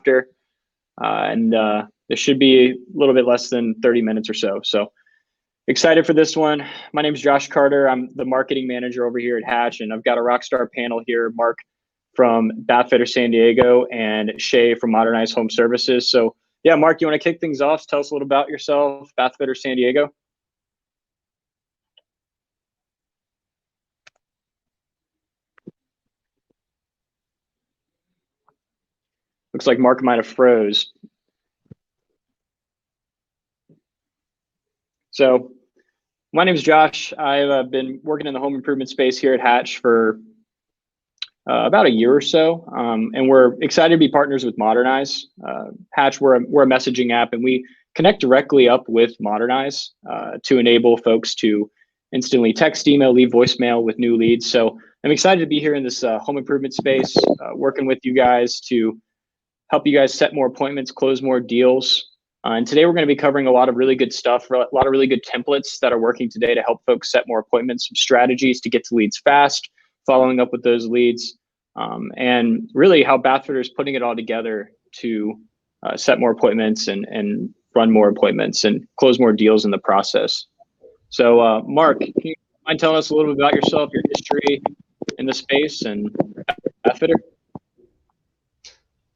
Chapter, and this should be a little bit less than 30 minutes or so. So excited for this one. My name is Josh Carter. I'm the marketing manager over here at Hatch, and I've got a rock star panel here, Mark from Bathfitter San Diego and Shay from Modernize Home Services. So yeah, Mark, you want to kick things off? Tell us a little about yourself, Bathfitter San Diego. Looks like Mark might have froze. So my name is Josh. I've been working in the home improvement space here at Hatch for about a year or so, and we're excited to be partners with Modernize. Hatch, we're a messaging app, and we connect directly up with Modernize to enable folks to instantly text, email, leave voicemail with new leads. So I'm excited to be here in this home improvement space, working with you guys to help you guys set more appointments, close more deals. And today we're going to be covering a lot of really good stuff, a lot of really good templates that are working today to help folks set more appointments, some strategies to get to leads fast, following up with those leads, and really how Bathfitter is putting it all together to set more appointments and run more appointments and close more deals in the process. So Mark, can you mind telling us a little bit about yourself, your history in the space and Bathfitter?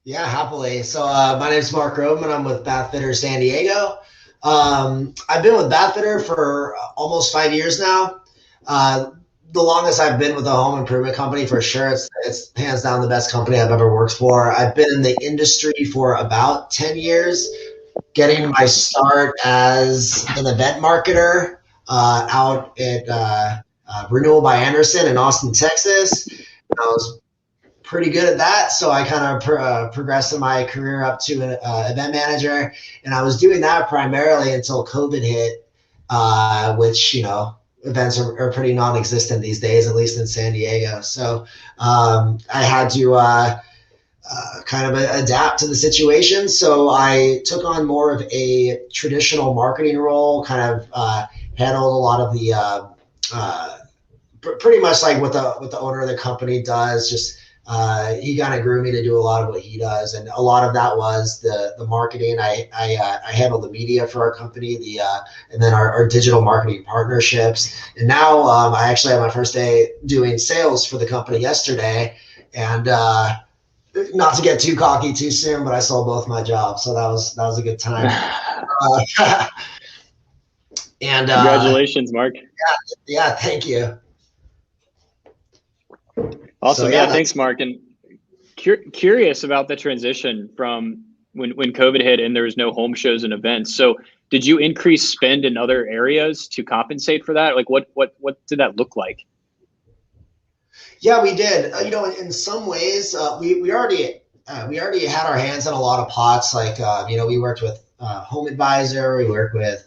Yeah, happily. So my name is Mark Groveman. I'm with Bathfitter San Diego. I've been with Bathfitter for almost 5 years now. The longest I've been with a home improvement company for sure. It's hands down the best company I've ever worked for. I've been in the industry for about 10 years, getting my start as an event marketer out at Renewal by Anderson in Austin, Texas. I was pretty good at that, so I kind of progressed in my career up to an event manager, and I was doing that primarily until COVID hit, which, you know, events are pretty non-existent these days, at least in San Diego. So I had to kind of adapt to the situation. So I took on more of a traditional marketing role, kind of handled a lot of the pretty much like what the owner of the company does. Just he kind of grew me to do a lot of what he does, and a lot of that was the marketing. I handle the media for our company, and then our digital marketing partnerships. And now I actually had my first day doing sales for the company yesterday, and not to get too cocky too soon, but I sold both my jobs, so that was a good time. And congratulations, Mark. Yeah, thank you. Awesome. So, yeah, thanks, Mark. And curious about the transition from when COVID hit and there was no home shows and events. So did you increase spend in other areas to compensate for that? Like what did that look like? Yeah, we did. You know, in some ways, we already had our hands in a lot of pots. Like you know, we worked with Home Advisor, we worked with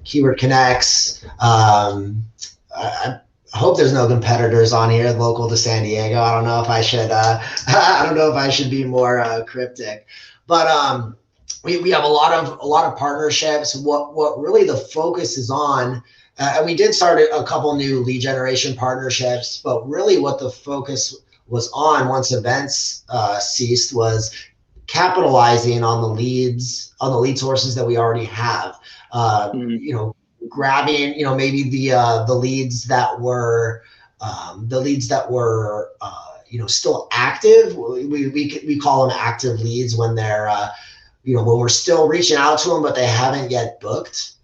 Keyword Connects. I hope there's no competitors on here local to San Diego. I don't know if I should. I don't know if I should be more cryptic, but we have a lot of partnerships. What really the focus is on, and we did start a couple new lead generation partnerships, but really what the focus was on once events ceased was capitalizing on the lead sources that we already have. You know, grabbing, you know, maybe the leads that were you know, still active. We call them active leads when they're you know, when we're still reaching out to them but they haven't yet booked.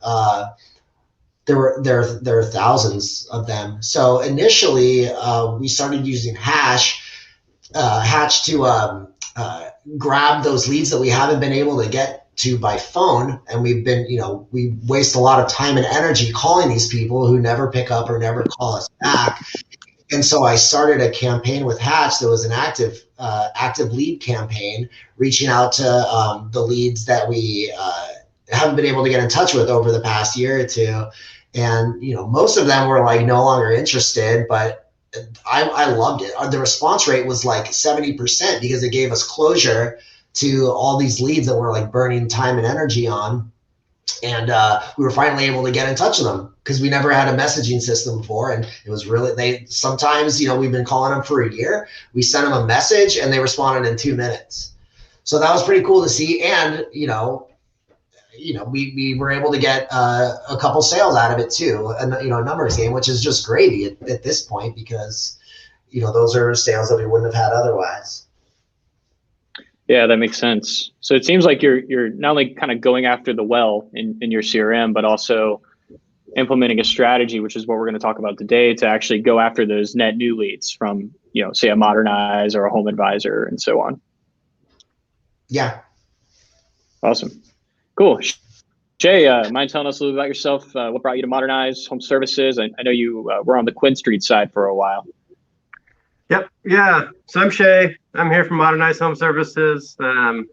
There are thousands of them. So initially we started using Hatch to grab those leads that we haven't been able to get to by phone, and we've been, you know, we waste a lot of time and energy calling these people who never pick up or never call us back. And so I started a campaign with Hatch that was an active lead campaign, reaching out to the leads that we haven't been able to get in touch with over the past year or two. And, you know, most of them were like no longer interested, but I loved it. The response rate was like 70% because it gave us closure to all these leads that we're like burning time and energy on. And we were finally able to get in touch with them because we never had a messaging system before. And it was really, sometimes, you know, we've been calling them for a year. We sent them a message and they responded in 2 minutes. So that was pretty cool to see. And, we were able to get a couple sales out of it too, and a numbers game, which is just gravy at this point, because those are sales that we wouldn't have had otherwise. Yeah, that makes sense. So it seems like you're not only kind of going after the well in your CRM, but also implementing a strategy, which is what we're going to talk about today, to actually go after those net new leads from, say a Modernize or a Home Advisor and so on. Yeah. Awesome. Cool. Jay, mind telling us a little bit about yourself? What brought you to Modernize Home Services? I know you were on the Quinn Street side for a while. Yep. Yeah. So I'm Shay. I'm here from Modernize Home Services.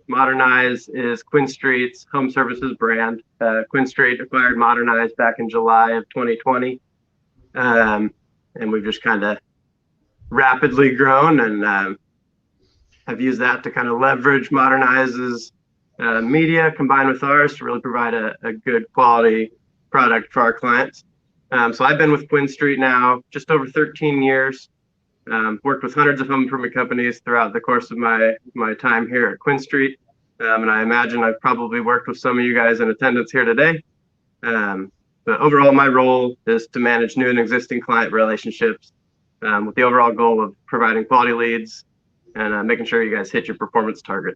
Modernize is Quinn Street's home services brand. Quinn Street acquired Modernize back in July of 2020. And we've just kind of rapidly grown, and have used that to kind of leverage Modernize's media combined with ours to really provide a good quality product for our clients. So I've been with Quinn Street now just over 13 years. Worked with hundreds of home improvement companies throughout the course of my time here at Quinn Street. And I imagine I've probably worked with some of you guys in attendance here today. But overall, my role is to manage new and existing client relationships with the overall goal of providing quality leads and making sure you guys hit your performance target.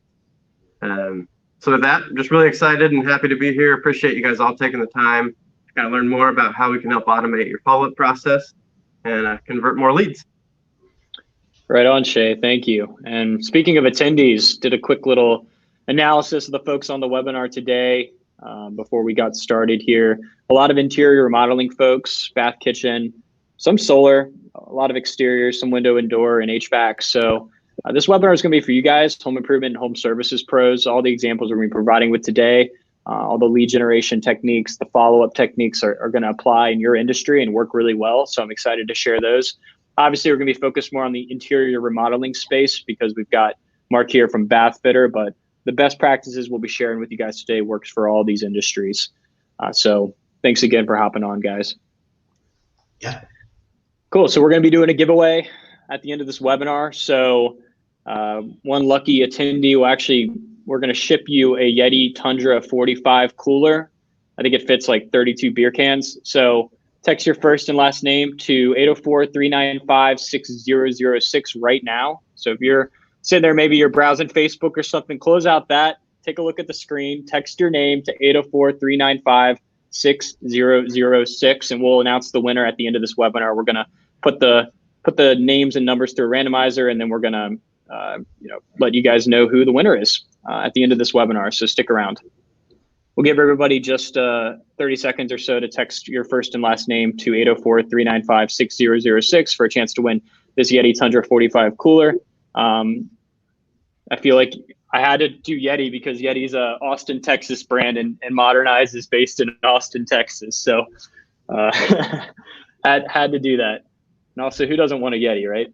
So with that, I'm just really excited and happy to be here. Appreciate you guys all taking the time to kind of learn more about how we can help automate your follow-up process and convert more leads. Right on, Shay. Thank you. And speaking of attendees, did a quick little analysis of the folks on the webinar today before we got started here. A lot of interior remodeling folks, bath, kitchen, some solar, a lot of exterior, some window and door, and HVAC. So this webinar is going to be for you guys, home improvement and home services pros. All the examples we're going to be providing with today, all the lead generation techniques, the follow-up techniques are going to apply in your industry and work really well. So I'm excited to share those. Obviously, we're going to be focused more on the interior remodeling space because we've got Mark here from Bath Fitter, but the best practices we'll be sharing with you guys today works for all these industries. So thanks again for hopping on, guys. Yeah. Cool. So we're going to be doing a giveaway at the end of this webinar. So one lucky attendee we're going to ship you a Yeti Tundra 45 cooler. I think it fits like 32 beer cans. So text your first and last name to 804-395-6006 right now. So if you're sitting there, maybe you're browsing Facebook or something, close out that, take a look at the screen, text your name to 804-395-6006, and we'll announce the winner at the end of this webinar. We're going to put the names and numbers through a randomizer, and then we're going to let you guys know who the winner is at the end of this webinar. So stick around. We'll give everybody just 30 seconds or so to text your first and last name to 804-395-6006 for a chance to win this Yeti Tundra 45 cooler. I feel like I had to do Yeti because Yeti's a Austin, Texas brand, and Modernize is based in Austin, Texas. So had to do that. And also, who doesn't want a Yeti, right?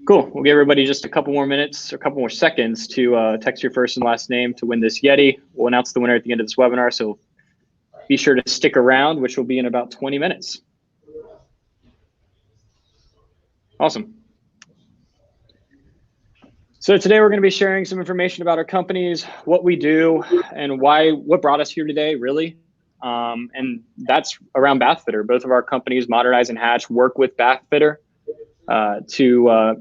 Cool. We'll give everybody just a couple more minutes or a couple more seconds to text your first and last name to win this Yeti. We'll announce the winner at the end of this webinar, so be sure to stick around, which will be in about 20 minutes. Awesome. So today we're going to be sharing some information about our companies, what we do, and what brought us here today, really. And that's around Bath Fitter. Both of our companies, Modernize and Hatch, work with Bath Fitter to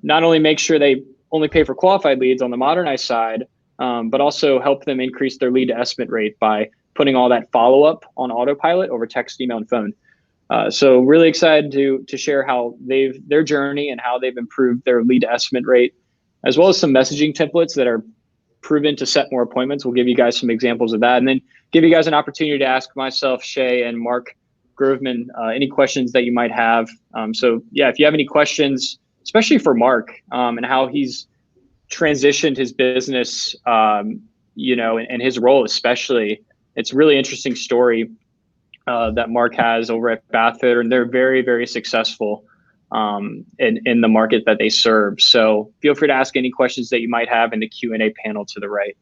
not only make sure they only pay for qualified leads on the Modernize side, but also help them increase their lead to estimate rate by putting all that follow-up on autopilot over text, email, and phone. So really excited to share how their journey and how they've improved their lead to estimate rate, as well as some messaging templates that are proven to set more appointments. We'll give you guys some examples of that, and then give you guys an opportunity to ask myself, Shay, and Mark Groveman any questions that you might have. So yeah, if you have any questions, especially for Mark and how he's transitioned his business, and his role especially, it's a really interesting story that Mark has over at Bath Fitter, and they're very, very successful in the market that they serve. So feel free to ask any questions that you might have in the Q&A panel to the right.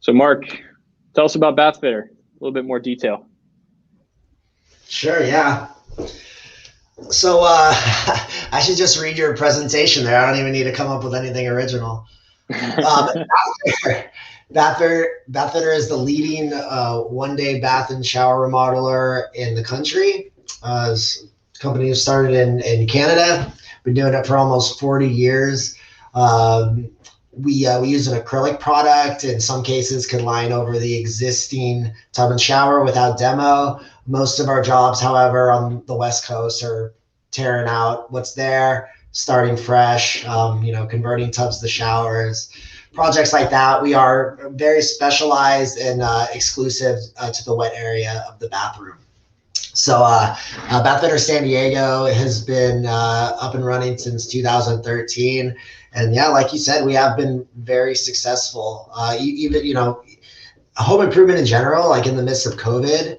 So Mark, Tell us about Bathfitter, a little bit more detail. Sure, yeah. So I should just read your presentation there. I don't even need to come up with anything original. Bathfitter is the leading one-day bath and shower remodeler in the country. Company was started in Canada. Been doing it for almost 40 years. We use an acrylic product. In some cases, can line over the existing tub and shower without demo. Most of our jobs, however, on the West Coast are tearing out what's there, starting fresh, converting tubs to showers. Projects like that. We are very specialized and exclusive to the wet area of the bathroom. So Bathfitter San Diego has been up and running since 2013. And yeah, like you said, we have been very successful. Even, home improvement in general, like in the midst of COVID,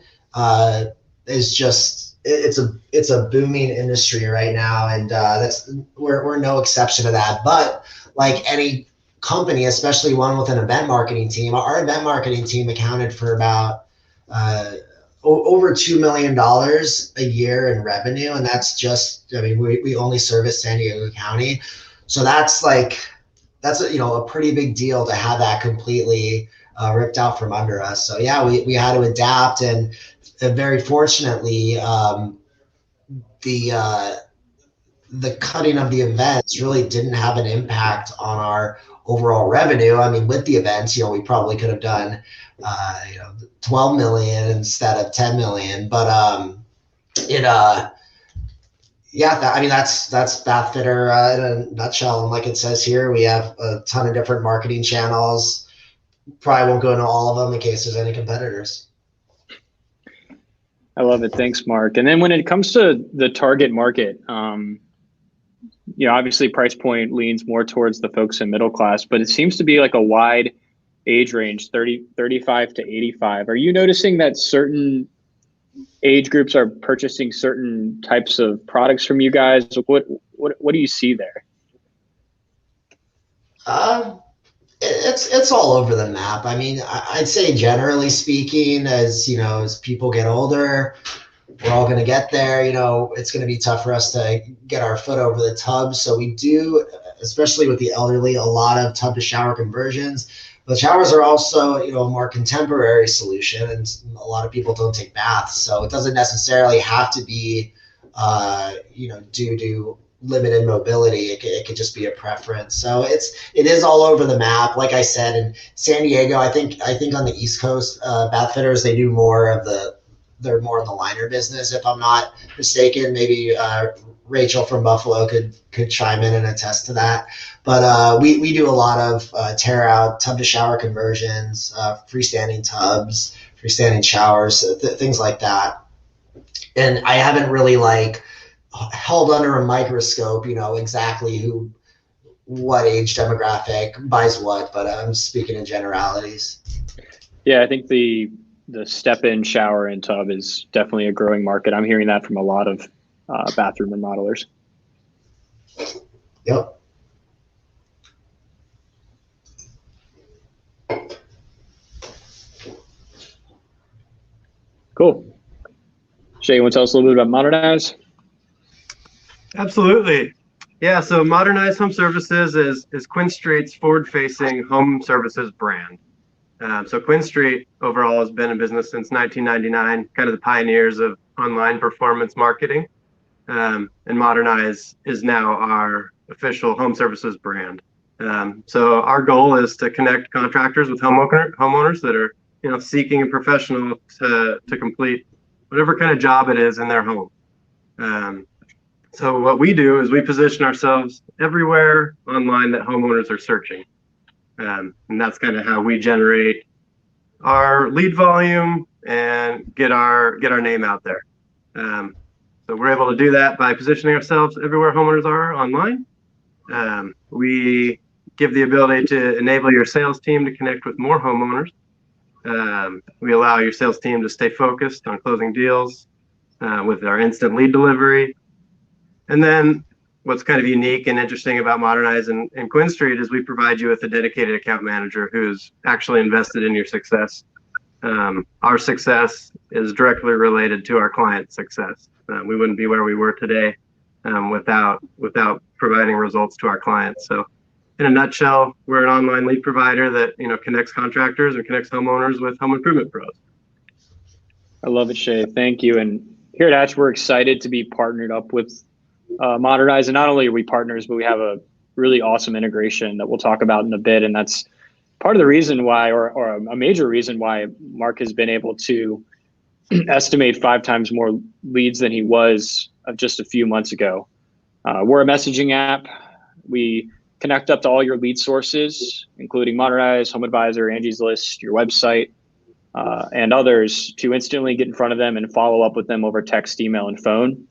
is just, it's a booming industry right now. And we're no exception to that. But like any company, especially one with an event marketing team, our event marketing team accounted for about over $2 million a year in revenue. And that's just, we only service San Diego County. So that's a pretty big deal to have that completely ripped out from under us. So yeah, we had to adapt, and very fortunately, the cutting of the events really didn't have an impact on our overall revenue. I mean, with the events, we probably could have done 12 million instead of 10 million, but that's Bathfitter in a nutshell. And like it says here, we have a ton of different marketing channels. Probably won't go into all of them in case there's any competitors. I love it. Thanks, Mark. And then when it comes to the target market, obviously price point leans more towards the folks in middle class, but it seems to be like a wide age range, 35 to 85. Are you noticing that certain age groups are purchasing certain types of products from you guys? What do you see there? It's all over the map. I mean, I'd say generally speaking, as people get older, we're all going to get there. It's going to be tough for us to get our foot over the tub. So we do, especially with the elderly, a lot of tub to shower conversions. But showers are also, a more contemporary solution, and a lot of people don't take baths. So it doesn't necessarily have to be, due to limited mobility. It could just be a preference. So it is all over the map. Like I said, in San Diego, I think on the East Coast, Bathfitters, they're more in the liner business, if I'm not mistaken. Maybe Rachel from Buffalo could chime in and attest to that. But we do a lot of tear out tub to shower conversions, freestanding tubs, freestanding showers, things like that. And I haven't really held under a microscope, exactly what age demographic buys what, but I'm speaking in generalities. Yeah, I think the step-in shower and tub is definitely a growing market. I'm hearing that from a lot of bathroom remodelers. Yep. Cool. Shay, you want to tell us a little bit about Modernize? Absolutely. Yeah, so Modernize Home Services is Quinn Street's forward-facing home services brand. So Quinn Street overall has been in business since 1999, kind of the pioneers of online performance marketing. And Modernize is now our official home services brand. So our goal is to connect contractors with homeowners that are seeking a professional to complete whatever kind of job it is in their home. So what we do is we position ourselves everywhere online that homeowners are searching. And that's kind of how we generate our lead volume and get our name out there. So we're able to do that by positioning ourselves everywhere homeowners are online. We give the ability to enable your sales team to connect with more homeowners. We allow your sales team to stay focused on closing deals with our instant lead delivery. And then what's kind of unique and interesting about Modernize and Quinn Street is we provide you with a dedicated account manager who's actually invested in your success. our success is directly related to our client's success. We wouldn't be where we were today without providing results to our clients. So in a nutshell, we're an online lead provider that connects contractors and connects homeowners with home improvement pros. I love it, Shay. Thank you. And here at Hatch, we're excited to be partnered up with Modernize. And not only are we partners, but we have a really awesome integration that we'll talk about in a bit. And that's part of the reason why, or a major reason why, Mark has been able to estimate 5 times more leads than he was just a few months ago. We're a messaging app. We connect up to all your lead sources, including Modernize, Home Advisor, Angie's List, your website, and others, to instantly get in front of them and follow up with them over text, email, and phone.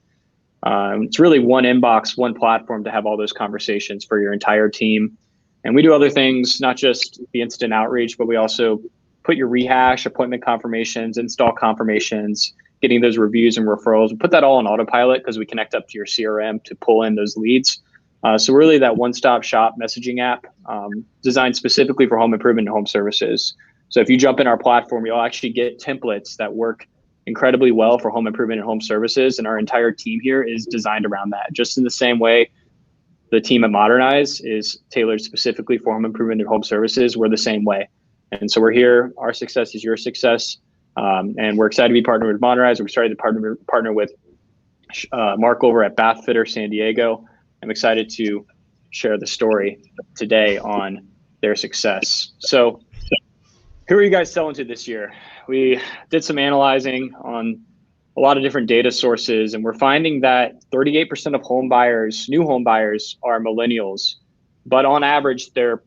It's really one inbox, one platform to have all those conversations for your entire team. And we do other things, not just the instant outreach, but we also put your rehash, appointment confirmations, install confirmations, getting those reviews and referrals. We put that all on autopilot because we connect up to your CRM to pull in those leads. So really that one-stop shop messaging app designed specifically for home improvement and home services. So if you jump in our platform, you'll actually get templates that work incredibly well for home improvement and home services. And our entire team here is designed around that. Just in the same way the team at Modernize is tailored specifically for home improvement and home services, we're the same way. And so we're here. Our success is your success. And we're excited to be partnered with Modernize. We're excited to partner with Mark over at Bath Fitter San Diego. I'm excited to share the story today on their success. So who are you guys selling to this year? We did some analyzing on a lot of different data sources, and we're finding that 38% of home buyers, new home buyers, are millennials. But on average, they're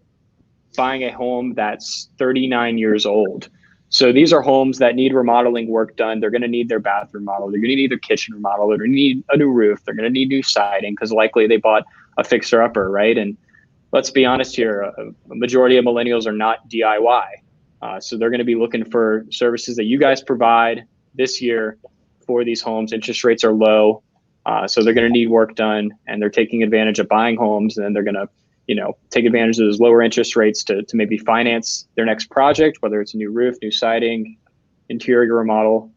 buying a home that's 39 years old. So these are homes that need remodeling work done. They're going to need their bathroom remodeled. They're going to need their kitchen remodeled. They're going to need a new roof. They're going to need new siding because likely they bought a fixer-upper, right? And let's be honest here, a majority of millennials are not DIY. So they're going to be looking for services that you guys provide this year for these homes. Interest rates are low, so they're going to need work done, and they're taking advantage of buying homes, and then they're going to take advantage of those lower interest rates to maybe finance their next project, whether it's a new roof, new siding, interior remodel.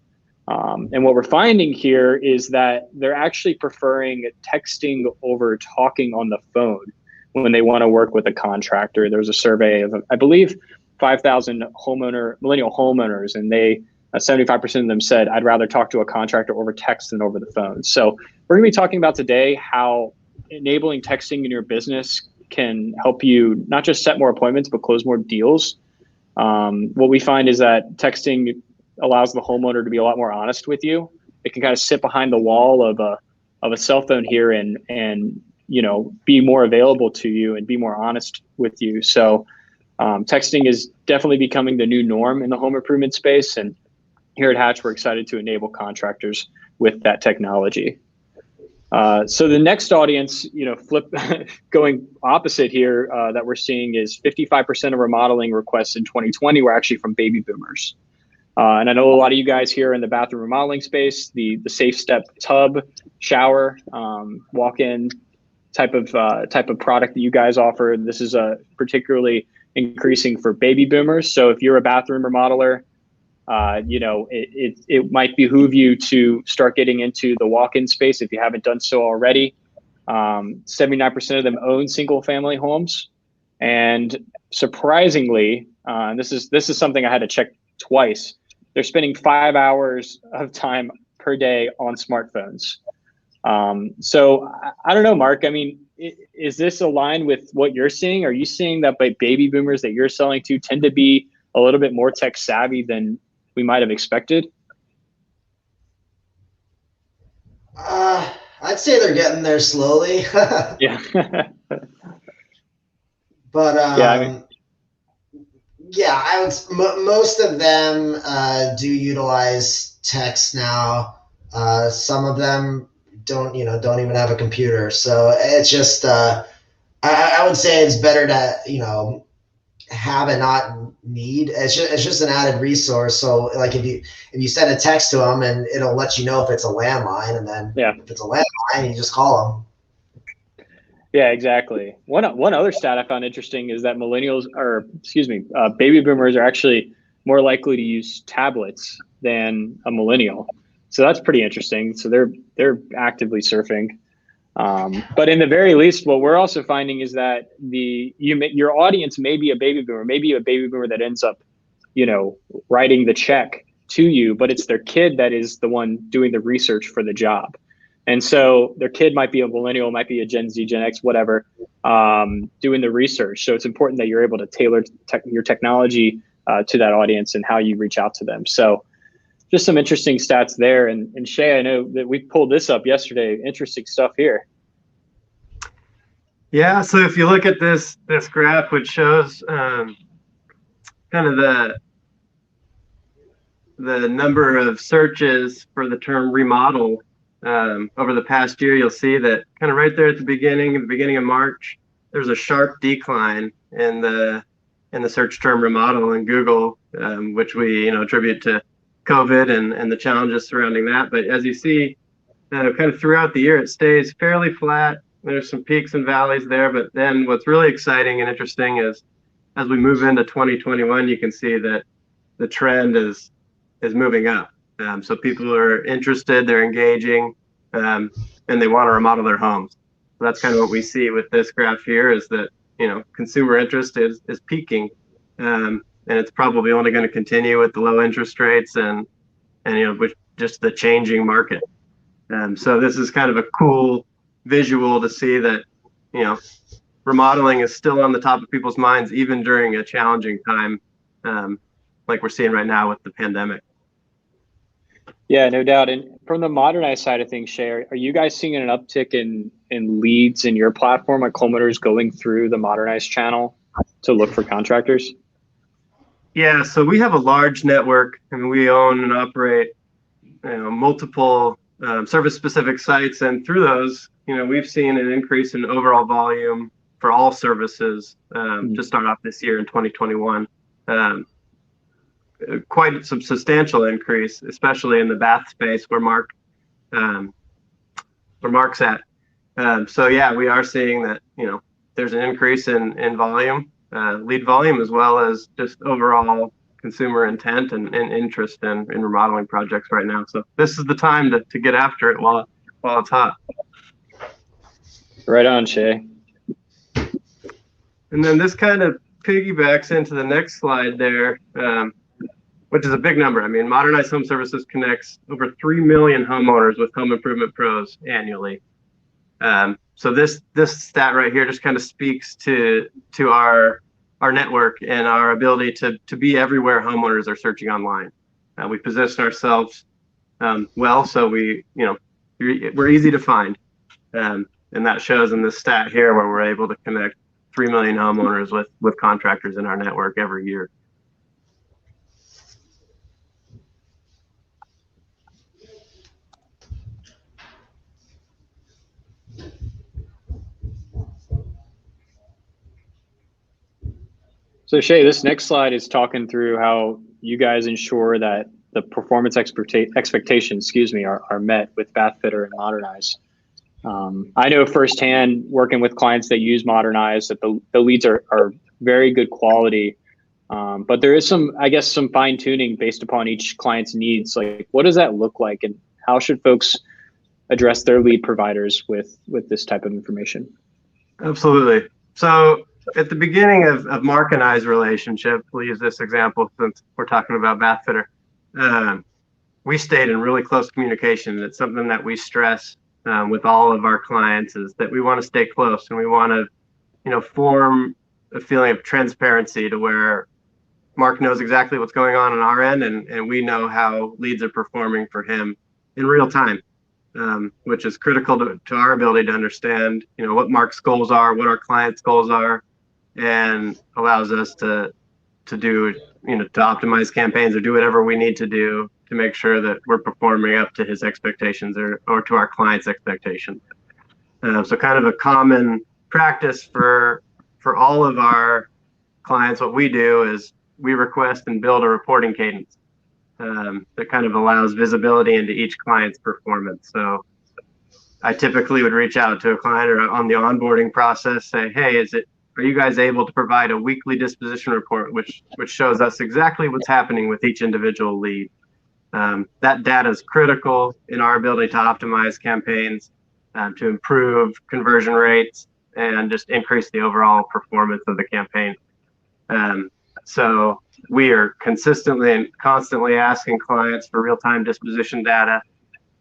And what we're finding here is that they're actually preferring texting over talking on the phone when they want to work with a contractor. There's a survey of, I believe, 5,000 millennial homeowners, and 75% of them said, I'd rather talk to a contractor over text than over the phone. So we're going to be talking about today how enabling texting in your business can help you not just set more appointments, but close more deals. What we find is that texting allows the homeowner to be a lot more honest with you. It can kind of sit behind the wall of a cell phone here and be more available to you and be more honest with you. So texting is definitely becoming the new norm in the home improvement space. And here at Hatch, we're excited to enable contractors with that technology. So the next audience, going opposite here, that we're seeing is 55% of remodeling requests in 2020 were actually from baby boomers. And I know a lot of you guys here in the bathroom remodeling space, the Safe Step tub, shower, walk-in type of product that you guys offer. This is particularly increasing for baby boomers. So if you're a bathroom remodeler, it might behoove you to start getting into the walk-in space if you haven't done so already. 79% of them own single-family homes, and surprisingly, this is something I had to check twice. They're spending 5 hours of time per day on smartphones. So I don't know, Mark. I mean, is this aligned with what you're seeing? Are you seeing that by baby boomers that you're selling to tend to be a little bit more tech savvy than we might have expected? I'd say they're getting there slowly. Yeah. But yeah, I would. Most of them do utilize text now. Some of them don't even have a computer. So it's just I would say it's better to have and not need. It's just an added resource. So like if you send a text to them, and it'll let you know if it's a landline, and then if it's a landline, you just call them. Yeah, exactly. One other stat I found interesting is that baby boomers are actually more likely to use tablets than a millennial. So that's pretty interesting. So they're actively surfing. But in the very least, what we're also finding is that your audience may be a baby boomer, maybe a baby boomer that ends up, writing the check to you, but it's their kid that is the one doing the research for the job. And so their kid might be a millennial, might be a Gen Z, Gen X, whatever, doing the research. So it's important that you're able to tailor your technology to that audience and how you reach out to them. So just some interesting stats there. And Shay, I know that we pulled this up yesterday. Interesting stuff here. Yeah, so if you look at this graph, which shows kind of the number of searches for the term remodel over the past year, you'll see that kind of right there at the beginning of March, there's a sharp decline in the search term remodel in Google, which we attribute to COVID and the challenges surrounding that. But as you see, kind of throughout the year, it stays fairly flat. There's some peaks and valleys there, but then what's really exciting and interesting is as we move into 2021, you can see that the trend is moving up. So people are interested, they're engaging, and they want to remodel their homes. So that's kind of what we see with this graph here is that, consumer interest is peaking, and it's probably only going to continue with the low interest rates and with just the changing market. So this is kind of a cool visual to see that, remodeling is still on the top of people's minds, even during a challenging time, like we're seeing right now with the pandemic. Yeah, no doubt. And from the Modernize side of things, Shay, are you guys seeing an uptick in leads in your platform, like homeowners going through the Modernize channel to look for contractors? Yeah, so we have a large network, and we own and operate multiple service-specific sites, and through those, we've seen an increase in overall volume for all services to start off this year in 2021. Quite a substantial increase, especially in the bath space where Mark's at. So yeah, we are seeing that there's an increase in volume, lead volume, as well as just overall consumer intent and interest in remodeling projects right now. So this is the time to get after it while it's hot. Right on, Shay. And then this kind of piggybacks into the next slide there, which is a big number. I mean, Modernize Home Services connects over 3 million homeowners with home improvement pros annually. So this stat right here just kind of speaks to our network and our ability to be everywhere homeowners are searching online. We position ourselves well, so we're easy to find, and that shows in this stat here where we're able to connect 3 million homeowners with contractors in our network every year. So Shay, this next slide is talking through how you guys ensure that the performance expectations, are met with Bathfitter and Modernize. I know firsthand, working with clients that use Modernize, that the leads are very good quality, but there is some fine tuning based upon each client's needs. Like, what does that look like, and how should folks address their lead providers with this type of information? Absolutely. So at the beginning of Mark and I's relationship, we'll use this example since we're talking about Bathfitter. We stayed in really close communication. It's something that we stress with all of our clients, is that we want to stay close, and we want to, form a feeling of transparency to where Mark knows exactly what's going on our end, and we know how leads are performing for him in real time, which is critical to our ability to understand, what Mark's goals are, what our clients' goals are, and allows us to do, to optimize campaigns or do whatever we need to do to make sure that we're performing up to his expectations or to our clients' expectations. So kind of a common practice for all of our clients, what we do is we request and build a reporting cadence that kind of allows visibility into each client's performance. So I typically would reach out to a client or on the onboarding process, say, hey, are you guys able to provide a weekly disposition report, which shows us exactly what's happening with each individual lead? That data is critical in our ability to optimize campaigns, to improve conversion rates, and just increase the overall performance of the campaign. So we are consistently and constantly asking clients for real-time disposition data,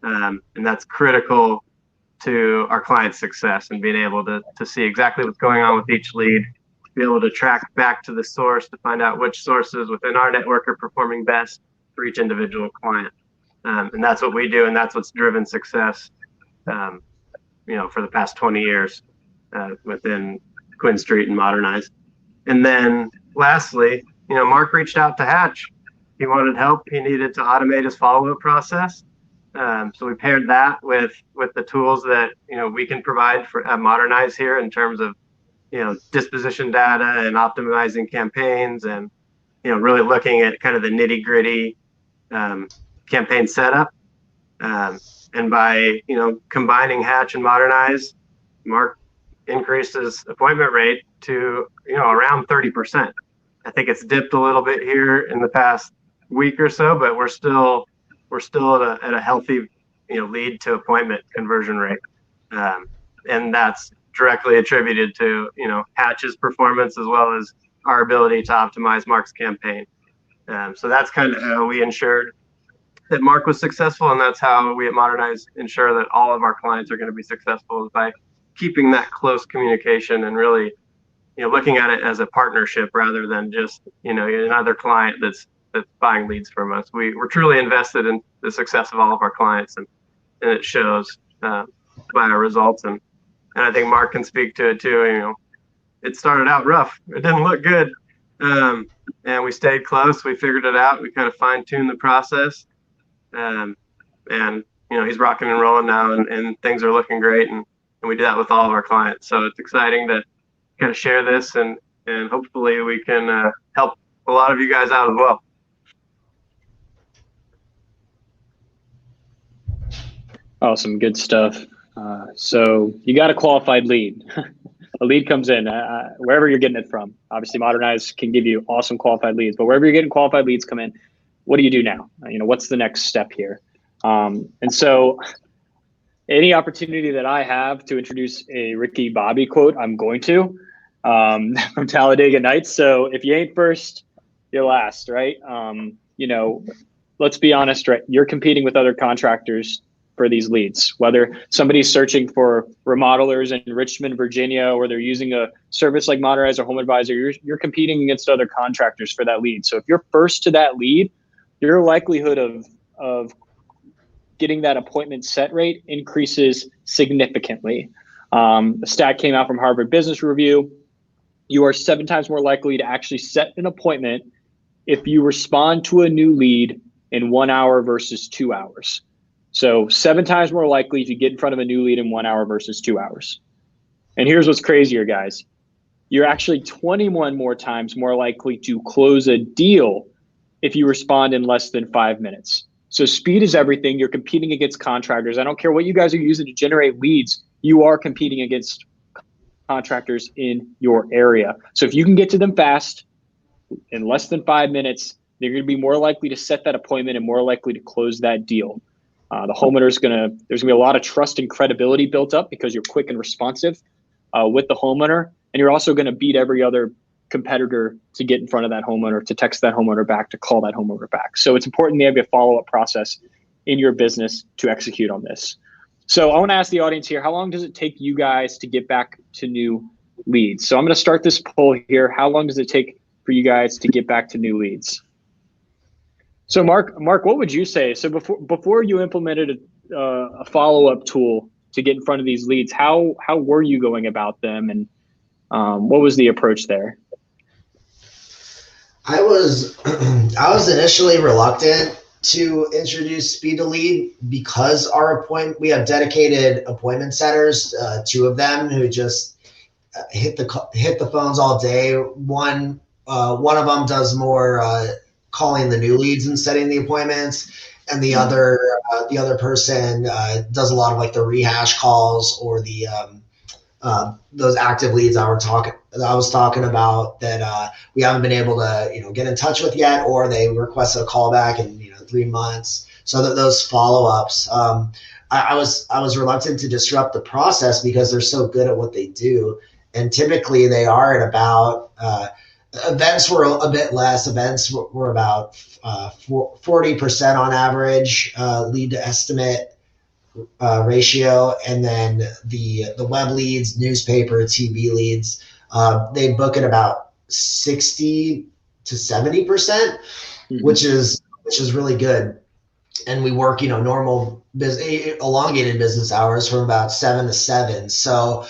and that's critical to our clients' success and being able to see exactly what's going on with each lead, be able to track back to the source to find out which sources within our network are performing best for each individual client. And that's what we do, and that's what's driven success, for the past 20 years within Quinn Street and Modernize. And then lastly, Mark reached out to Hatch. He wanted help. He needed to automate his follow-up process. So we paired that with the tools that we can provide at Modernize here in terms of disposition data and optimizing campaigns, and really looking at kind of the nitty-gritty campaign setup. And by combining Hatch and Modernize, Mark increased his appointment rate to around 30%. I think it's dipped a little bit here in the past week or so, but we're still at a healthy lead to appointment conversion rate, and that's directly attributed to Hatch's performance as well as our ability to optimize Mark's campaign. So that's kind of how we ensured that Mark was successful, and that's how we at Modernize ensure that all of our clients are going to be successful, is by keeping that close communication and really looking at it as a partnership rather than just another client that's buying leads from us. We're truly invested in the success of all of our clients, and it shows by our results. And I think Mark can speak to it too. It started out rough. It didn't look good. And we stayed close. We figured it out. We kind of fine-tuned the process. And he's rocking and rolling now, and things are looking great. And we do that with all of our clients. So it's exciting to kind of share this, and hopefully we can help a lot of you guys out as well. Awesome. Good stuff. So you got a qualified lead. A lead comes in wherever you're getting it from. Obviously, Modernize can give you awesome qualified leads, but wherever you're getting qualified leads come in, what do you do now? What's the next step here? And so any opportunity that I have to introduce a Ricky Bobby quote, I'm going to, from Talladega Nights. So if you ain't first, you're last, right? Let's be honest, right? You're competing with other contractors for these leads, whether somebody's searching for remodelers in Richmond, Virginia, or they're using a service like Modernize or Home Advisor, you're competing against other contractors for that lead. So if you're first to that lead, your likelihood of getting that appointment set rate increases significantly. A stat came out from Harvard Business Review. You are 7 times more likely to actually set an appointment if you respond to a new lead in 1 hour versus 2 hours. So 7 times more likely if you get in front of a new lead in 1 hour versus 2 hours. And here's what's crazier, guys. You're actually 21 more times more likely to close a deal if you respond in less than 5 minutes. So speed is everything. You're competing against contractors. I don't care what you guys are using to generate leads. You are competing against contractors in your area. So if you can get to them fast, in less than 5 minutes, they're going to be more likely to set that appointment and more likely to close that deal. The homeowner's there's going to be a lot of trust and credibility built up because you're quick and responsive with the homeowner. And you're also going to beat every other competitor to get in front of that homeowner, to text that homeowner back, to call that homeowner back. So it's important to have a follow-up process in your business to execute on this. So I want to ask the audience here, how long does it take you guys to get back to new leads? So I'm going to start this poll here. How long does it take for you guys to get back to new leads? So Mark, what would you say? So before you implemented a follow-up tool to get in front of these leads, how were you going about them, and what was the approach there? I was initially reluctant to introduce speed to lead because we have dedicated appointment setters, 2 of them who just hit the phones all day. One of them does more calling the new leads and setting the appointments, and the other person does a lot of like the rehash calls or the those active leads I I was talking about that we haven't been able to, get in touch with yet, or they requested a callback in 3 months. So that those follow-ups, I was reluctant to disrupt the process because they're so good at what they do, and typically they are at about events were a bit less. Events were about 40% on average lead to estimate ratio, and then the web leads, newspaper, TV leads, they book at about 60 to 70%, which is really good. And we work, normal elongated business hours from about 7 to 7. So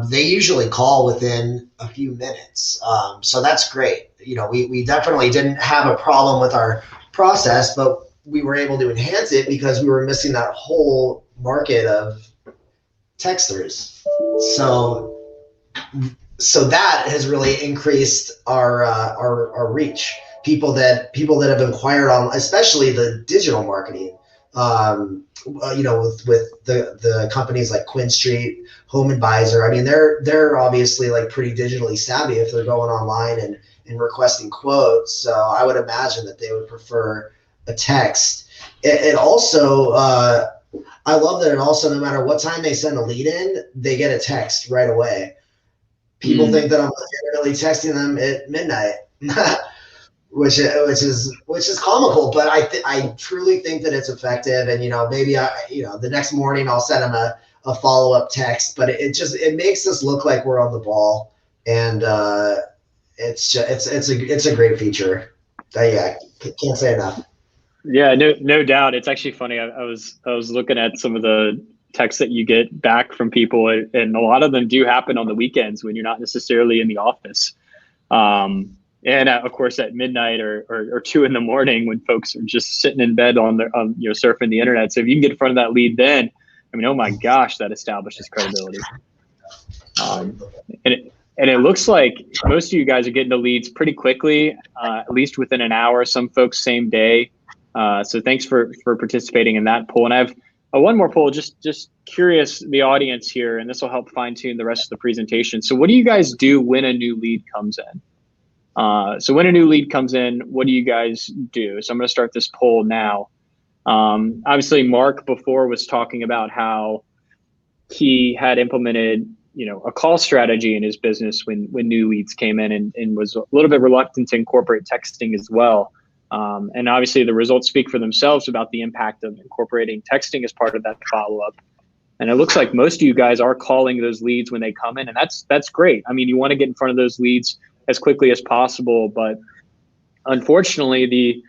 they usually call within a few minutes. So that's great. We definitely didn't have a problem with our process, but we were able to enhance it because we were missing that whole market of texters. So that has really increased our reach. People that have inquired on, especially the digital marketing, with the companies like Quinn Street, Home Advisor. I mean, they're obviously like pretty digitally savvy if they're going online and requesting quotes. So I would imagine that they would prefer a text. It also, I love that it also, no matter what time they send a lead in, they get a text right away. People think that I'm literally texting them at midnight. Which is comical, but I truly think that it's effective. And maybe the next morning I'll send them a follow up text, but it makes us look like we're on the ball, and it's a great feature. Yeah, can't say enough. Yeah, no doubt. It's actually funny. I was looking at some of the texts that you get back from people, and a lot of them do happen on the weekends when you're not necessarily in the office. And of course, at midnight or 2 a.m. when folks are just sitting in bed on surfing the internet. So if you can get in front of that lead, then oh my gosh, that establishes credibility. And it looks like most of you guys are getting the leads pretty quickly, at least within an hour. Some folks same day. So thanks for participating in that poll. And I have one more poll. Just curious, the audience here, and this will help fine tune the rest of the presentation. So what do you guys do when a new lead comes in? So when a new lead comes in, what do you guys do? So I'm going to start this poll now. Obviously, Mark before was talking about how he had implemented, a call strategy in his business when new leads came in, and was a little bit reluctant to incorporate texting as well. And obviously, the results speak for themselves about the impact of incorporating texting as part of that follow-up. And it looks like most of you guys are calling those leads when they come in, and that's great. I mean, you want to get in front of those leads as quickly as possible, but unfortunately the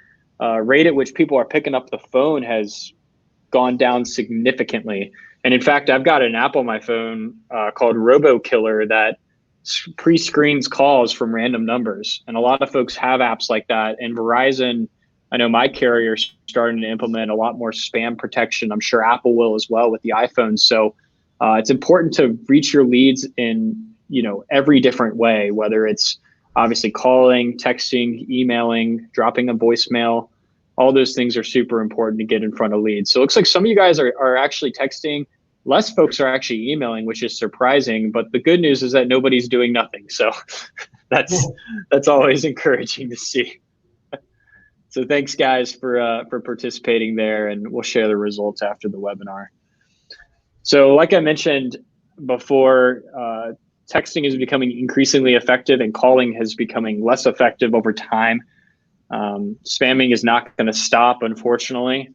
rate at which people are picking up the phone has gone down significantly. And in fact, I've got an app on my phone called RoboKiller that pre-screens calls from random numbers, and a lot of folks have apps like that. And Verizon, I know my carrier is starting to implement a lot more spam protection. I'm sure Apple will as well with the iPhone. So it's important to reach your leads in every different way, whether it's obviously calling, texting, emailing, dropping a voicemail. All those things are super important to get in front of leads. So it looks like some of you guys are actually texting. Less folks are actually emailing, which is surprising. But the good news is that nobody's doing nothing. So that's always encouraging to see. So thanks, guys, for participating there, and we'll share the results after the webinar. So like I mentioned before, texting is becoming increasingly effective, and calling has becoming less effective over time. Spamming is not going to stop, unfortunately.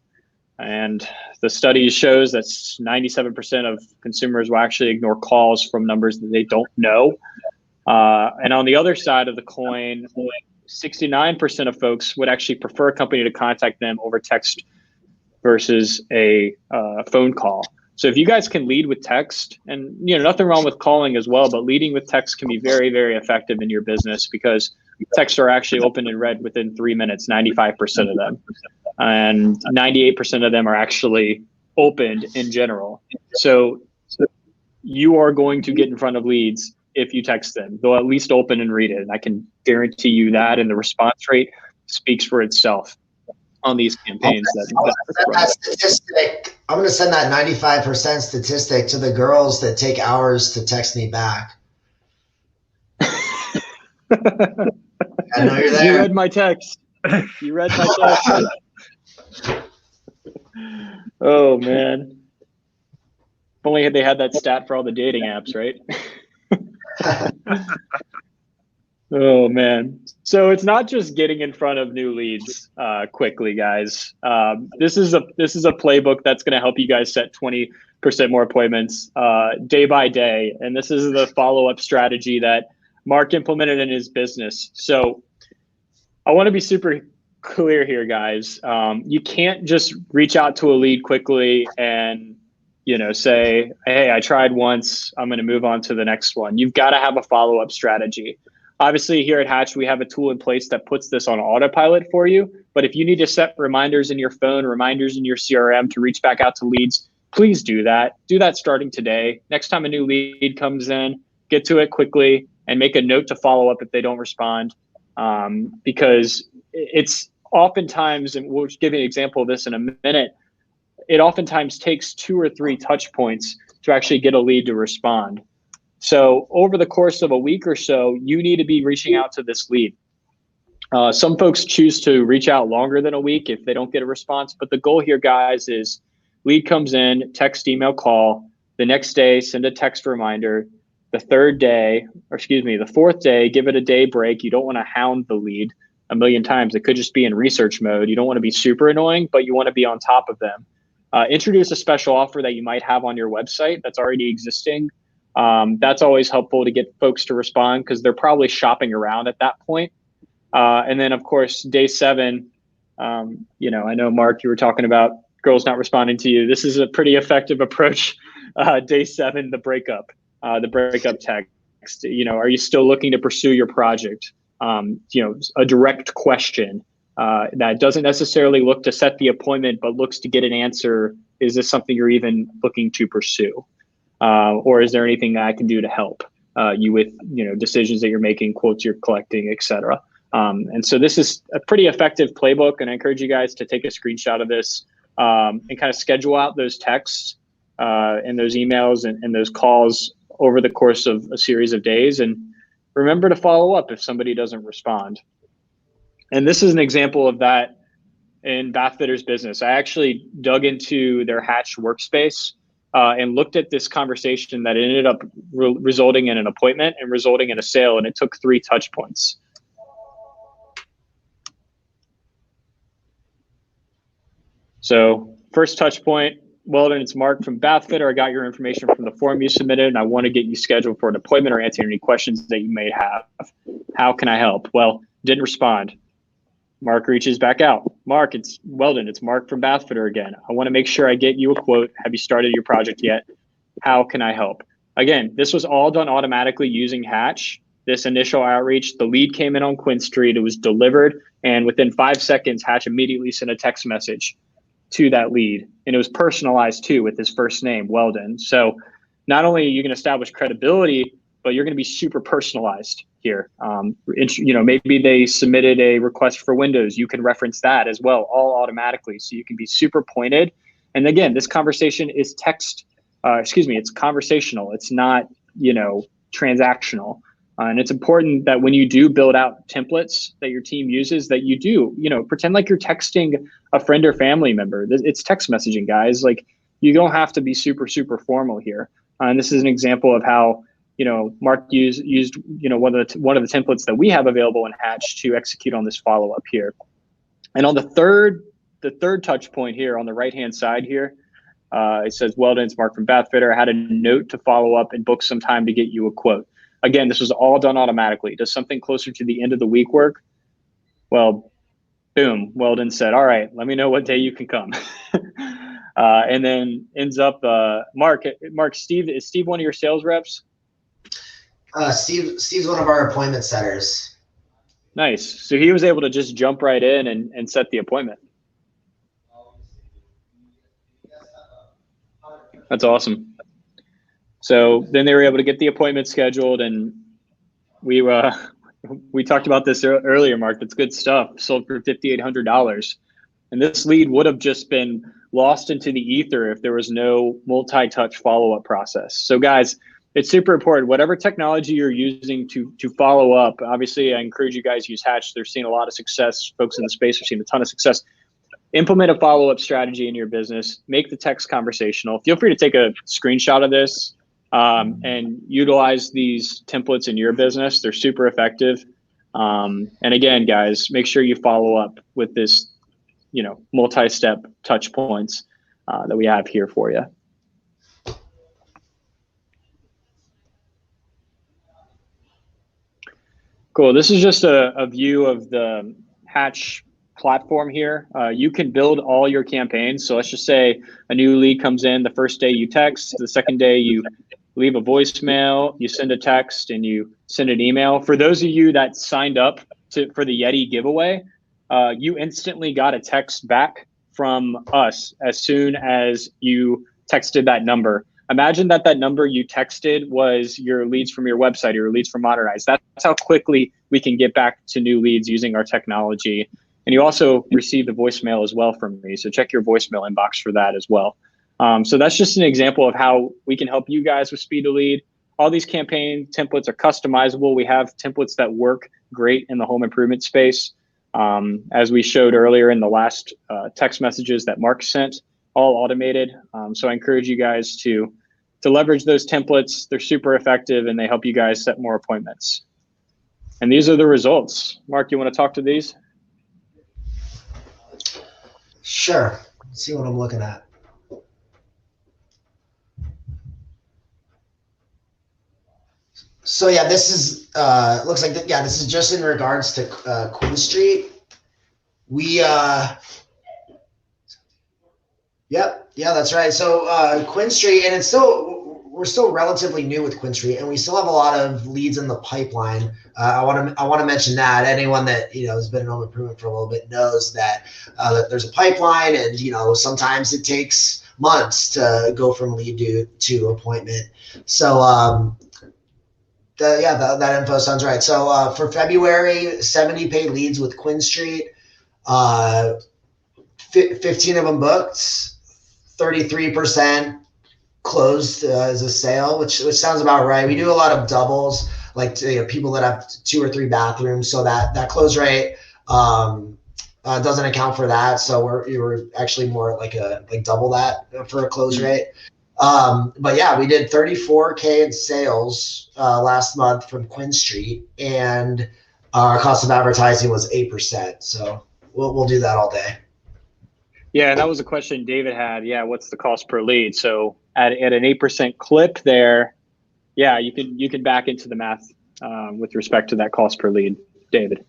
And the study shows that 97% of consumers will actually ignore calls from numbers that they don't know. And on the other side of the coin, 69% of folks would actually prefer a company to contact them over text versus a phone call. So if you guys can lead with text, and nothing wrong with calling as well, but leading with text can be very, very effective in your business, because texts are actually opened and read within 3 minutes, 95% of them. And 98% of them are actually opened in general. So you are going to get in front of leads if you text them. They'll at least open and read it. And I can guarantee you that, and the response rate speaks for itself on these campaigns. I'm going to send that 95% statistic to the girls that take hours to text me back. I know you're there. You read my text. You read my text. Oh, man. If only they had that stat for all the dating apps, right? Oh, man. So it's not just getting in front of new leads quickly, guys. This is a playbook that's going to help you guys set 20% more appointments day by day. And this is the follow-up strategy that Mark implemented in his business. So I want to be super clear here, guys. You can't just reach out to a lead quickly and say, hey, I tried once, I'm going to move on to the next one. You've got to have a follow-up strategy. Obviously, here at Hatch, we have a tool in place that puts this on autopilot for you. But if you need to set reminders in your phone, reminders in your CRM to reach back out to leads, please do that. Do that starting today. Next time a new lead comes in, get to it quickly and make a note to follow up if they don't respond. Because it's oftentimes, and we'll give you an example of this in a minute, it oftentimes takes 2 or 3 touch points to actually get a lead to respond. So over the course of a week or so, you need to be reaching out to this lead. Some folks choose to reach out longer than a week if they don't get a response. But the goal here, guys, is lead comes in, text, email, call. The next day, send a text reminder. The fourth day, give it a day break. You don't want to hound the lead a million times. It could just be in research mode. You don't want to be super annoying, but you want to be on top of them. Introduce a special offer that you might have on your website that's already existing. That's always helpful to get folks to respond because they're probably shopping around at that point. And then, of course, day 7, I know, Mark, you were talking about girls not responding to you. This is a pretty effective approach. Day 7, the breakup text. Are you still looking to pursue your project? A direct question that doesn't necessarily look to set the appointment, but looks to get an answer. Is this something you're even looking to pursue? Or is there anything that I can do to help you with, decisions that you're making, quotes you're collecting, et cetera? And so this is a pretty effective playbook, and I encourage you guys to take a screenshot of this and kind of schedule out those texts and those emails and those calls over the course of a series of days. And remember to follow up if somebody doesn't respond. And this is an example of that in Bath Fitters business. I actually dug into their Hatch workspace and looked at this conversation that ended up resulting in an appointment and resulting in a sale, and it took 3 touch points. So first touch point, Weldon, it's Mark from Bath Fitter. I got your information from the form you submitted, and I want to get you scheduled for an appointment or answer any questions that you may have. How can I help? Well, didn't respond. Mark reaches back out. Mark, it's Weldon. It's Mark from Bath Fitter again. I want to make sure I get you a quote. Have you started your project yet? How can I help? Again, this was all done automatically using Hatch. This initial outreach, the lead came in on Quinn Street. It was delivered, and within 5 seconds, Hatch immediately sent a text message to that lead, and it was personalized too with his first name, Weldon. So not only are you going to establish credibility, but you're going to be super personalized here. Maybe they submitted a request for Windows. You can reference that as well, all automatically. So you can be super pointed. And again, this conversation is it's conversational. It's not, transactional. And it's important that when you do build out templates that your team uses, that you do, pretend like you're texting a friend or family member. It's text messaging, guys. Like, you don't have to be super, super formal here. And this is an example of how, Mark used one of the templates that we have available in Hatch to execute on this follow-up here. And on the third touch point here on the right-hand side here, it says, Weldon, it's Mark from Bath Fitter. I had a note to follow up and book some time to get you a quote. Again, this was all done automatically. Does something closer to the end of the week work? Well, boom, Weldon said, all right, let me know what day you can come. And then ends up, Mark, Steve, is Steve one of your sales reps? Steve's one of our appointment setters. Nice. So he was able to just jump right in and set the appointment. That's awesome. So then they were able to get the appointment scheduled, and we talked about this earlier, Mark. That's good stuff. Sold for $5,800. And this lead would have just been lost into the ether if there was no multi-touch follow-up process. So guys, It's super important. Whatever technology you're using to follow up, obviously, I encourage you guys to use Hatch. They're seeing a lot of success. Folks in the space are seeing a ton of success. Implement a follow-up strategy in your business. Make the text conversational. Feel free to take a screenshot of this and utilize these templates in your business. They're super effective. And again, guys, make sure you follow up with this, multi-step touch points that we have here for you. Cool. This is just a view of the Hatch platform here. You can build all your campaigns. So let's just say a new lead comes in. The first day you text, the second day you leave a voicemail, you send a text, and you send an email. For those of you that signed up for the Yeti giveaway, you instantly got a text back from us as soon as you texted that number. Imagine that number you texted was your leads from your website or your leads from Modernize. That's how quickly we can get back to new leads using our technology. And you also received a voicemail as well from me. So check your voicemail inbox for that as well. So that's just an example of how we can help you guys with speed to lead. All these campaign templates are customizable. We have templates that work great in the home improvement space. As we showed earlier in the last text messages that Mark sent, all automated. So I encourage you guys to leverage those templates. They're super effective and they help you guys set more appointments. And these are the results. Mark, you want to talk to these? Sure. Let's see what I'm looking at. So yeah, this is looks like this is just in regards to Queen Street. We Yep. Yeah, that's right. So Quinn Street, and we're still relatively new with Quinn Street, and we still have a lot of leads in the pipeline. I want to mention that anyone that has been in home improvement for a little bit knows that there's a pipeline, and sometimes it takes months to go from lead to appointment. So that info sounds right. So for February, 70 paid leads with Quinn Street, 15 of them booked. 33% closed as a sale, which sounds about right. We do a lot of doubles, like people that have 2 or 3 bathrooms, so that close rate doesn't account for that. So we're actually more like double that for a close rate. But yeah, we did 34K in sales last month from Quinn Street, and our cost of advertising was 8%. So we'll do that all day. Yeah, that was a question David had. Yeah, what's the cost per lead? So at an 8% clip there, yeah, you can back into the math with respect to that cost per lead, David.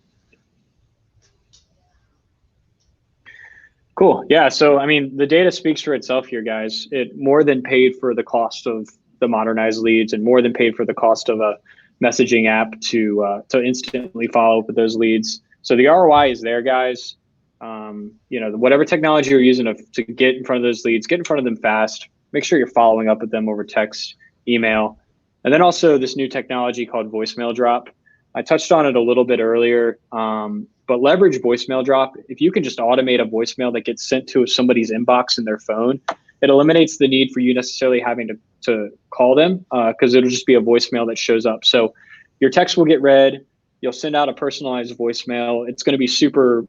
Cool. Yeah. So I mean, the data speaks for itself here, guys. It more than paid for the cost of the Modernize leads, and more than paid for the cost of a messaging app to instantly follow up with those leads. So the ROI is there, guys. Whatever technology you're using to get in front of those leads, get in front of them fast. Make sure you're following up with them over text, email, and then also this new technology called voicemail drop. I touched on it a little bit earlier, but leverage voicemail drop. If you can just automate a voicemail that gets sent to somebody's inbox in their phone, it eliminates the need for you necessarily having to call them because it'll just be a voicemail that shows up. So your text will get read. You'll send out a personalized voicemail. It's going to be super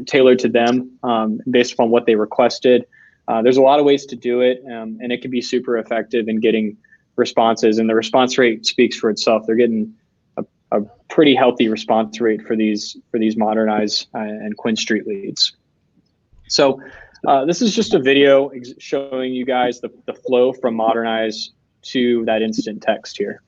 tailored to them based upon what they requested. There's a lot of ways to do it, and it can be super effective in getting responses. And the response rate speaks for itself. They're getting a pretty healthy response rate for these Modernize and Quinn Street leads. So this is just a video showing you guys the flow from Modernize to that instant text here.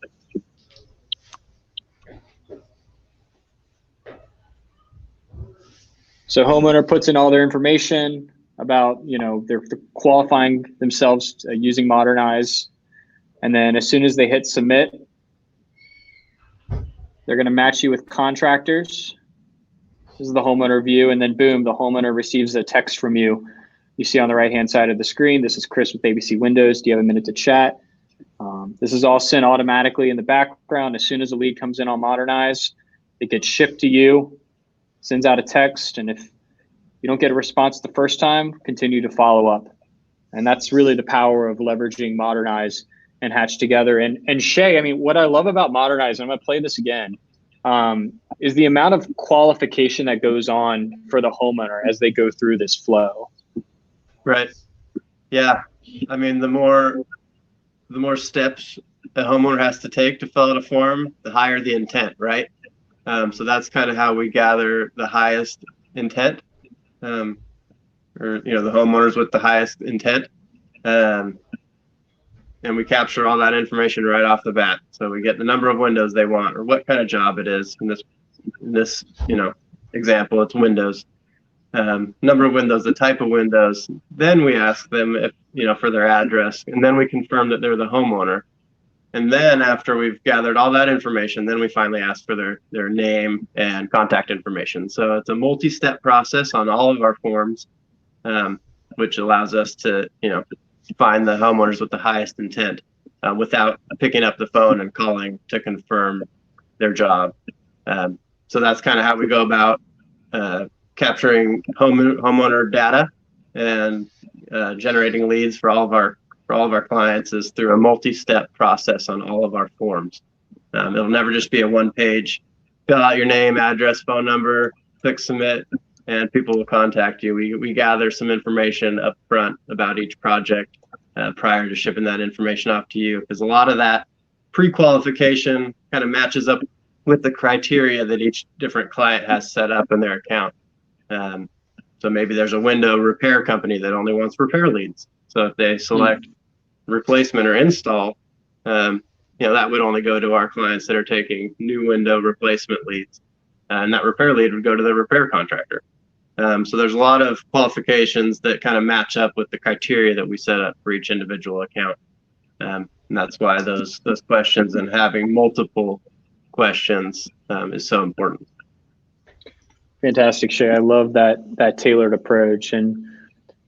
So homeowner puts in all their information about, they're qualifying themselves using Modernize. And then as soon as they hit submit, they're going to match you with contractors. This is the homeowner view. And then boom, the homeowner receives a text from you. You see on the right-hand side of the screen, this is Chris with ABC Windows. Do you have a minute to chat? This is all sent automatically in the background. As soon as a lead comes in on Modernize, it gets shipped to you. Sends out a text, and if you don't get a response the first time, continue to follow up. And that's really the power of leveraging Modernize and Hatch together. And Shay, I mean, what I love about Modernize, and I'm going to play this again, is the amount of qualification that goes on for the homeowner as they go through this flow. Right. Yeah. I mean, the more steps a homeowner has to take to fill out a form, the higher the intent, right? So that's kind of how we gather the highest intent, or the homeowners with the highest intent, and we capture all that information right off the bat. So we get the number of windows they want, or what kind of job it is. In this example, it's windows. Number of windows, the type of windows. Then we ask them if for their address, and then we confirm that they're the homeowner. And then after we've gathered all that information, then we finally ask for their name and contact information. So it's a multi-step process on all of our forms, which allows us to find the homeowners with the highest intent without picking up the phone and calling to confirm their job. So that's kind of how we go about capturing homeowner data and generating leads for all of our clients is through a multi-step process on all of our forms. It'll never just be a one-page, fill out your name, address, phone number, click submit, and people will contact you. We gather some information up front about each project prior to shipping that information off to you, because a lot of that pre-qualification kind of matches up with the criteria that each different client has set up in their account. So maybe there's a window repair company that only wants repair leads. So if they select replacement or install, that would only go to our clients that are taking new window replacement leads, and that repair lead would go to the repair contractor. So there's a lot of qualifications that kind of match up with the criteria that we set up for each individual account, and that's why those questions and having multiple questions is so important. Fantastic, Shay. I love that tailored approach. And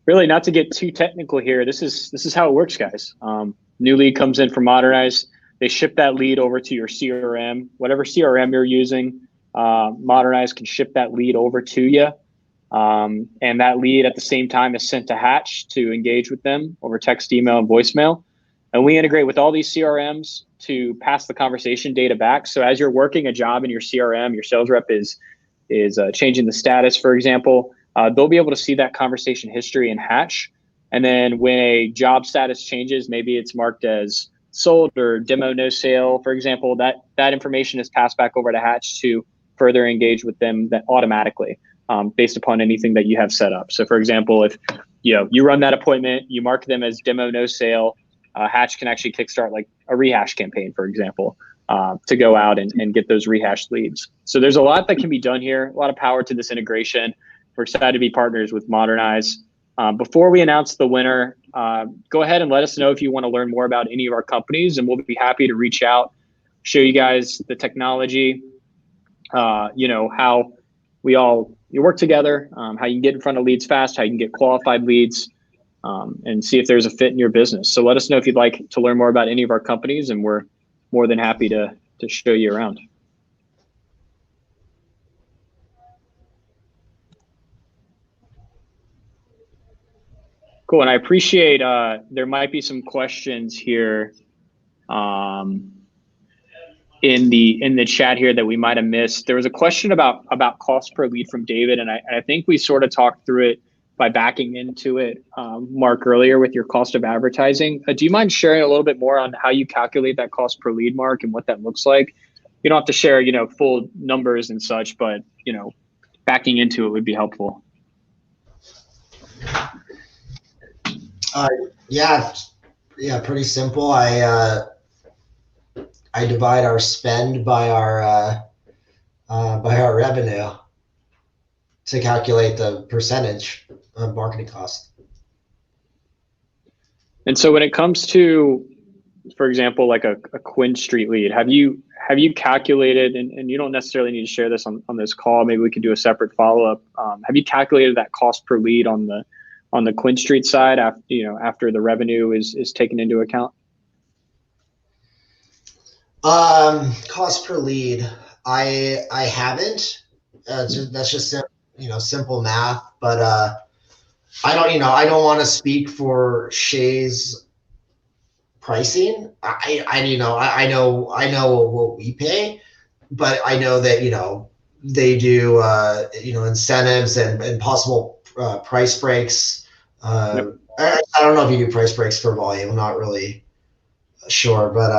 really, not to get too technical here, this is how it works, guys. New lead comes in from Modernize. They ship that lead over to your CRM, whatever CRM you're using. Modernize can ship that lead over to you, and that lead at the same time is sent to Hatch to engage with them over text, email, and voicemail. And we integrate with all these CRMs to pass the conversation data back. So as you're working a job in your CRM, your sales rep is changing the status, for example. They'll be able to see that conversation history in Hatch. And then when a job status changes, maybe it's marked as sold or demo no sale, for example, that information is passed back over to Hatch to further engage with them automatically based upon anything that you have set up. So for example, if you run that appointment, you mark them as demo no sale, Hatch can actually kickstart like a rehash campaign, for example, to go out and get those rehash leads. So there's a lot that can be done here, a lot of power to this integration. We're excited to be partners with Modernize. Before we announce the winner, go ahead and let us know if you want to learn more about any of our companies, and we'll be happy to reach out, show you guys the technology, how you work together, how you can get in front of leads fast, how you can get qualified leads, and see if there's a fit in your business. So let us know if you'd like to learn more about any of our companies, and we're more than happy to show you around. Cool, and I appreciate there might be some questions here in the chat here that we might have missed. There was a question about cost per lead from David, and I think we sort of talked through it by backing into it, Mark, earlier with your cost of advertising. Do you mind sharing a little bit more on how you calculate that cost per lead, Mark, and what that looks like? You don't have to share, full numbers and such, but, backing into it would be helpful. Yeah, pretty simple. I divide our spend by our revenue to calculate the percentage of marketing cost. And so when it comes to, for example, like a Quinn Street lead, have you calculated, and you don't necessarily need to share this on this call, maybe we could do a separate follow-up. Have you calculated that cost per lead on the Quinn Street side after the revenue is taken into account? Cost per lead, I haven't. That's just simple math, but I don't want to speak for Shay's pricing. I know what we pay, but I know that they do incentives and possible price breaks. Yep. I don't know if you do price breaks for volume. I'm not really sure, but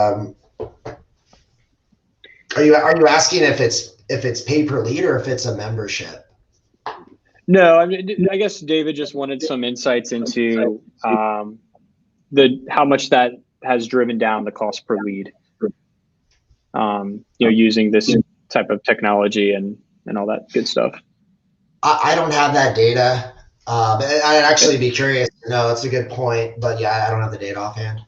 are you asking if it's pay per lead or if it's a membership? No, I mean, I guess David just wanted some insights into how much that has driven down the cost per lead. Using this type of technology and all that good stuff. I don't have that data, but I'd actually be curious to know. It's a good point, but yeah, I don't have the data offhand.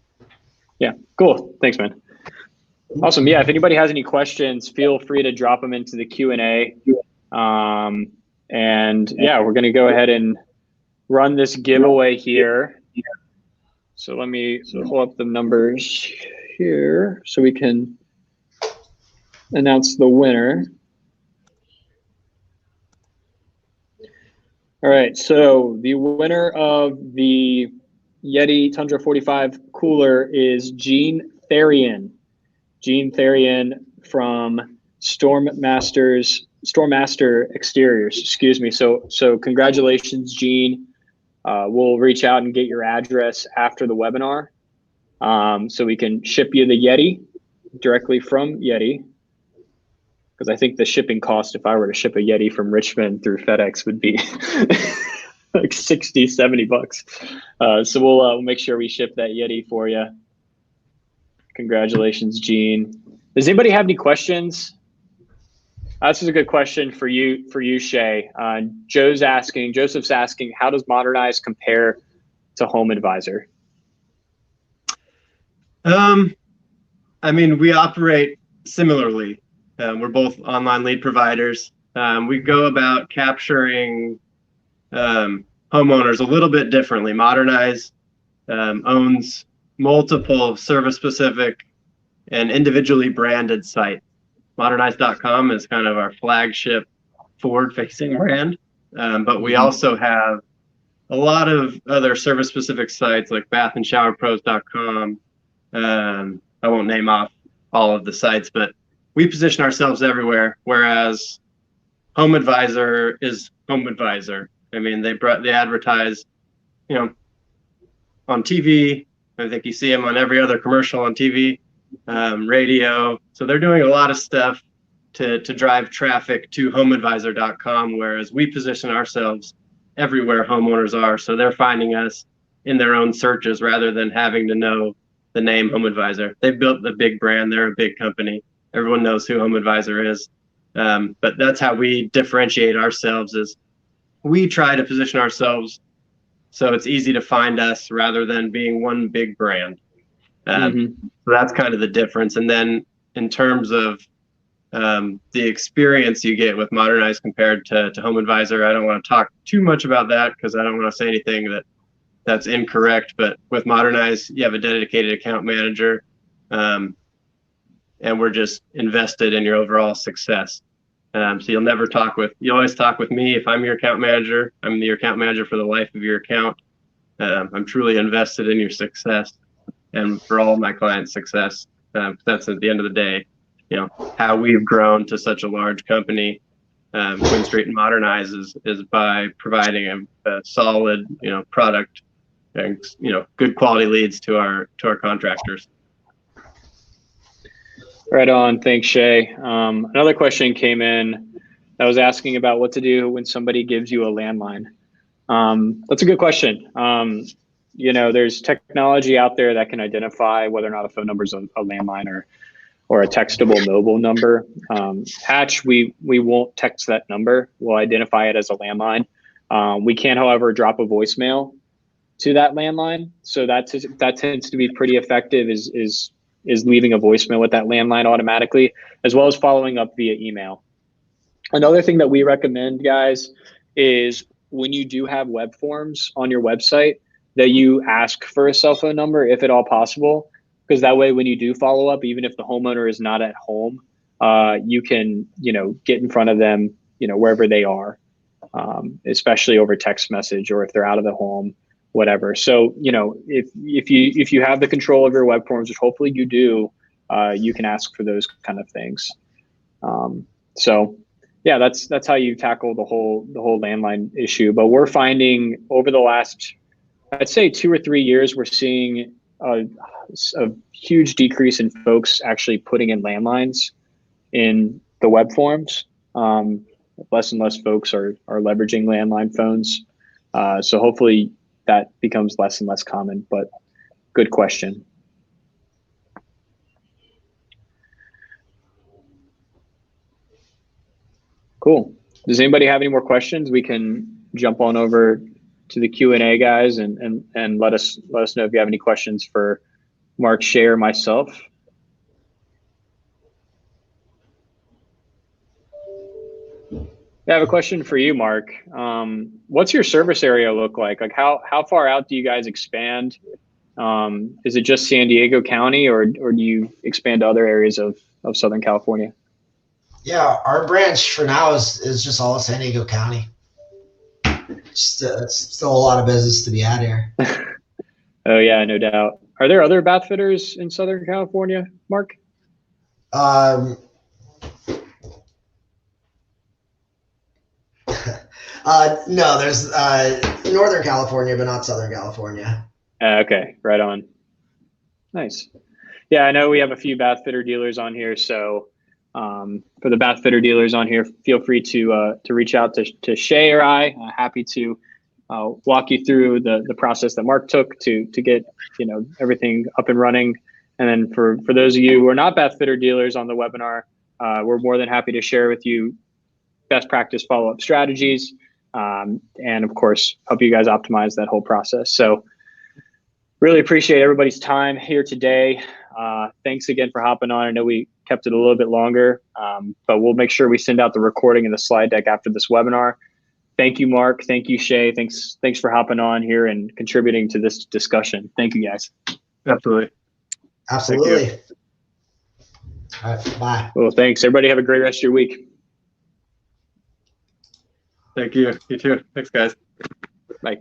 Yeah, cool. Thanks, man. Awesome. Yeah, if anybody has any questions, feel free to drop them into the Q&A. And yeah, we're going to go ahead and run this giveaway here. So let me pull up the numbers here so we can announce the winner. All right, so the winner of the Yeti Tundra 45 cooler is Gene Therian. Gene Therian from Stormmaster Exteriors, excuse me. So congratulations, Gene. We'll reach out and get your address after the webinar, so we can ship you the Yeti directly from Yeti. Because I think the shipping cost, if I were to ship a Yeti from Richmond through FedEx, would be like 60, 70 bucks. So we'll make sure we ship that Yeti for you. Congratulations, Gene. Does anybody have any questions? This is a good question for you, Shay. Joseph's asking, how does Modernize compare to Home Advisor? I mean, we operate similarly. We're both online lead providers. We go about capturing homeowners a little bit differently. Modernize owns multiple service-specific and individually branded sites. Modernize.com is kind of our flagship forward-facing brand, but we also have a lot of other service-specific sites like bathandshowerpros.com. I won't name off all of the sites, but we position ourselves everywhere, whereas Home Advisor is Home Advisor. I mean, they advertise, on TV. I think you see them on every other commercial on TV, radio. So they're doing a lot of stuff to drive traffic to homeadvisor.com, whereas we position ourselves everywhere homeowners are. So they're finding us in their own searches rather than having to know the name Home Advisor. They've built the big brand. They're a big company. Everyone knows who Home Advisor is. But that's how we differentiate ourselves, is we try to position ourselves so it's easy to find us rather than being one big brand. So that's kind of the difference. And then in terms of the experience you get with Modernize compared to Home Advisor, I don't want to talk too much about that because I don't want to say anything that's incorrect. But with Modernize, you have a dedicated account manager. And we're just invested in your overall success. So you always talk with me. If I'm your account manager, I'm your account manager for the life of your account. I'm truly invested in your success and for all of my clients' success. That's at the end of the day, how we've grown to such a large company. Queen Street and Modernize is by providing a solid, product and, good quality leads to our contractors. Right on. Thanks, Shay. Another question came in that was asking about what to do when somebody gives you a landline. That's a good question. There's technology out there that can identify whether or not a phone number is a landline or a textable mobile number. Hatch, we won't text that number. We'll identify it as a landline. We can, however, drop a voicemail to that landline. So that tends to be pretty effective, is leaving a voicemail with that landline automatically, as well as following up via email. Another thing that we recommend, guys, is when you do have web forms on your website, that you ask for a cell phone number if at all possible, because that way when you do follow up, even if the homeowner is not at home, you can get in front of them wherever they are, especially over text message, or if they're out of the home, whatever. So, if you have the control of your web forms, which hopefully you do, you can ask for those kind of things. So yeah, that's how you tackle the whole landline issue. But we're finding over the last, I'd say 2 or 3 years, we're seeing a huge decrease in folks actually putting in landlines in the web forms. Less and less folks are leveraging landline phones. So hopefully that becomes less and less common, but good question. Cool. Does anybody have any more questions? We can jump on over to the Q&A, guys, and let us know if you have any questions for Mark, Shay, or myself. I have a question for you, Mark. What's your service area look like? Like how far out do you guys expand? Is it just San Diego County, or do you expand to other areas of Southern California? Yeah, our branch for now is just all of San Diego County. It's still a lot of business to be had here. Oh yeah, no doubt. Are there other bath fitters in Southern California, Mark? No, there's Northern California, but not Southern California. Okay, right on. Nice. Yeah, I know we have a few bath fitter dealers on here, so for the bath fitter dealers on here, feel free to reach out to Shay or I. Happy to walk you through the process that Mark took to get everything up and running. And then for those of you who are not bath fitter dealers on the webinar, we're more than happy to share with you best practice follow-up strategies, and of course help you guys optimize that whole process. So really appreciate everybody's time here today. Thanks again for hopping on. I know we kept it a little bit longer, but we'll make sure we send out the recording and the slide deck after this webinar. Thank you, Mark. Thank you, Shay. Thanks for hopping on here and contributing to this discussion. Thank you, guys. Absolutely. Absolutely. All right, bye. Well, thanks. Everybody have a great rest of your week. Thank you. You too. Thanks, guys. Bye.